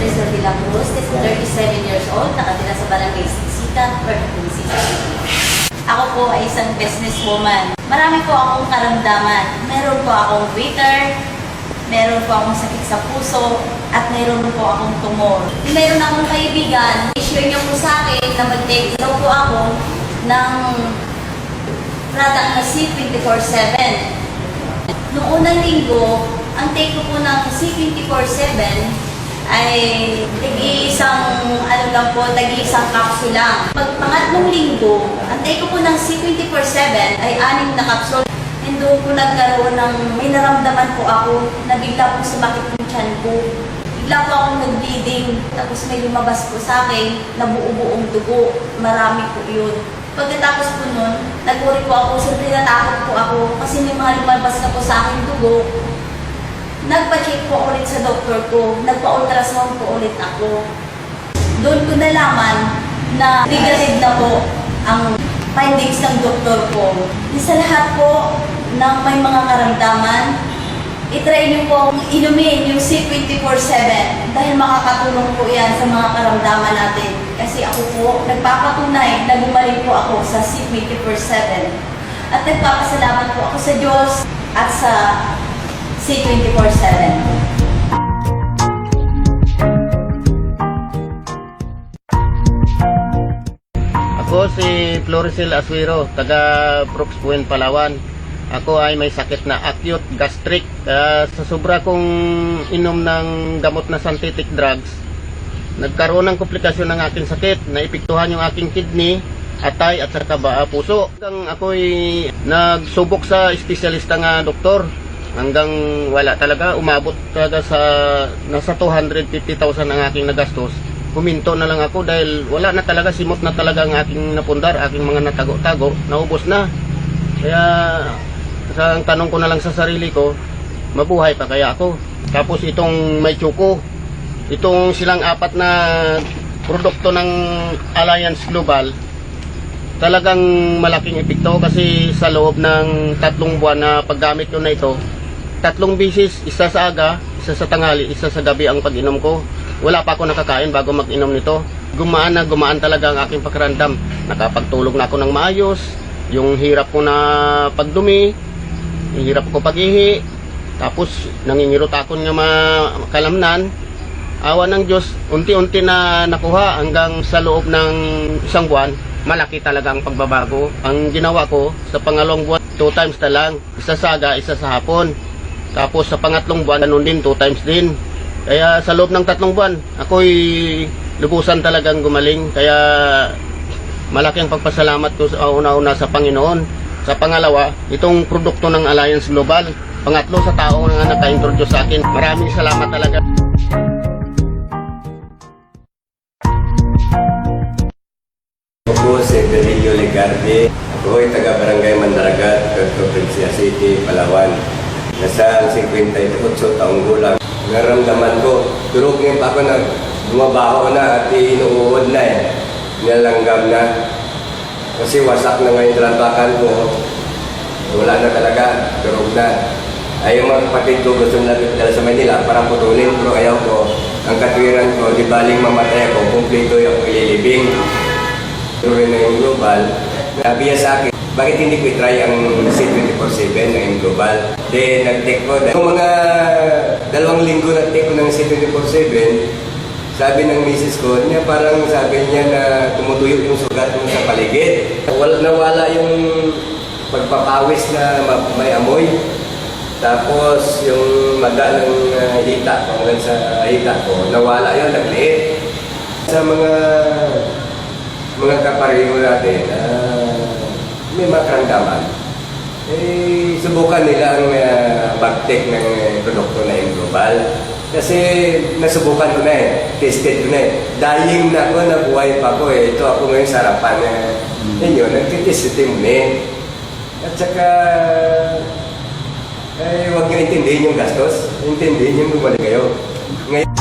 Rizal de la Cruz, 37 years old, nakatira sa Barangay Siksikan, Puerto City. Ako po ay isang businesswoman. Marami po akong karamdaman. Meron po akong waiter, meron po akong sakit sa puso, at meron po akong tumor. Meron akong kaibigan, i-share niyo po sa akin na mag-take daw po ako ng product na C24/7. Noong unang linggo, ang take ko po ng C24/7 ay tag-iisang capsule lang. Pag pangatlong linggo, ang take ko po ng C24/7 ay 6 na capsule. And doon po nagkaroon ng, may naramdaman po ako na bigla po sumakit yung tiyan ko. Bigla po akong nag-bleeding, tapos may lumabas po sa akin na buo-buong dugo. Marami po yun. Pagkatapos po nun, nag-worry po ako, siyempre natakot po ako kasi may mga lumabas na po sa akin dugo. Nagpa-check po ulit sa doktor ko, nagpa-ultrasound po ulit ako. Doon ko nalaman na negative na po ang findings ng doktor ko. Sa lahat po ng may mga karamdaman, itry niyo po inumin yung C24/7 dahil makakatulong po yan sa mga karamdaman natin. Kasi ako po, nagpapatunay na gumaling po ako sa C24/7. At nagpapasalamat po ako sa Diyos at sa C24/7. Ako si Floricel Aswiro, taga Brooks Point, Palawan. Ako ay may sakit na acute gastric. Sa sobra kong inom ng gamot na synthetic drugs, nagkaroon ng komplikasyon ng aking sakit. Naipiktuhan yung aking kidney, atay at saka puso. Hanggang ako'y nagsubok sa espesyalista nga doktor. Hanggang wala talaga, umabot talaga sa nasa 250,000 ang aking nagastos. Huminto na lang ako dahil wala na talaga, simot na talaga ang aking napundar, aking mga natago-tago, naubos na. Kaya ang tanong ko na lang sa sarili ko, mabuhay pa kaya ako? Tapos itong may tsuko, itong silang 4 na produkto ng Alliance Global, talagang malaking epekto kasi sa loob ng 3 buwan na paggamit ko na ito, 3 bisis, isa sa aga, isa sa tanghali, isa sa gabi ang pag-inom ko. Wala pa ako nakakain bago mag-inom nito. Gumaan na gumaan talaga ang aking pakiramdam. Nakapagtulog na ako ng maayos. Yung hirap ko na pagdumi, yung hirap ko pag-ihi, tapos nangingirot ako ng makalamnan. Awa ng Diyos, unti-unti na nakuha hanggang sa loob ng 1 buwan. Malaki talaga ang pagbabago. Ang ginawa ko sa pangalawang buwan, 2 times na lang. Isa sa aga, isa sa hapon. Tapos sa pangatlong buwan, ganun din, 2 times din. Kaya sa loob ng 3 buwan, ako'y lubusan talagang gumaling. Kaya malaki ang pagpasalamat ko sa una-una sa Panginoon. Sa pangalawa, itong produkto ng Alliance Global. Pangatlo, sa tao na naka-introduce sa akin. Maraming salamat talaga. Ako si Delio Legarde. Ako ay taga Barangay Mandaragat, Provincia City, Palawan. Nasa 58 taong gulang. Naramdaman ko, durugin pa ako na bumabaho na at inuuod na eh. Nilanggam na. Kasi wasak na ngayon talabakan ko. Wala na talaga, durug na. Ay yung mga kapatid ko gusto na dala sa Manila para putulin. Pero ayaw ko, ang katwiran ko, di baling mamatay ako, kumplito yung ililibing. Tuloy na yung global. Nabiya sa akin, bakit hindi ko i-try ang C24/7 na yung global? Then, nag-take ko. Kung mga 2 linggo nag-take ko ng C24/7, sabi ng misis ko, niya parang sabi niya na tumutuyo yung sugat mo sa paligid. Nawala yung pagpapawis na may amoy. Tapos yung maga ng hita ko, hanggang sa hita ko, nawala yun, nagliit. Sa mga kapareho natin, may makaramdaman. Subukan nila ang mag-take ng produkto na yung global. Kasi nasubukan ko na tested ko na Dying na ako, nabuhay pa ako Ito ako ngayon sa harapan ninyo, nagtitest mo At saka, huwag nyo intindihin yung gastos, intindihin yung bumalik kayo. Ngayon,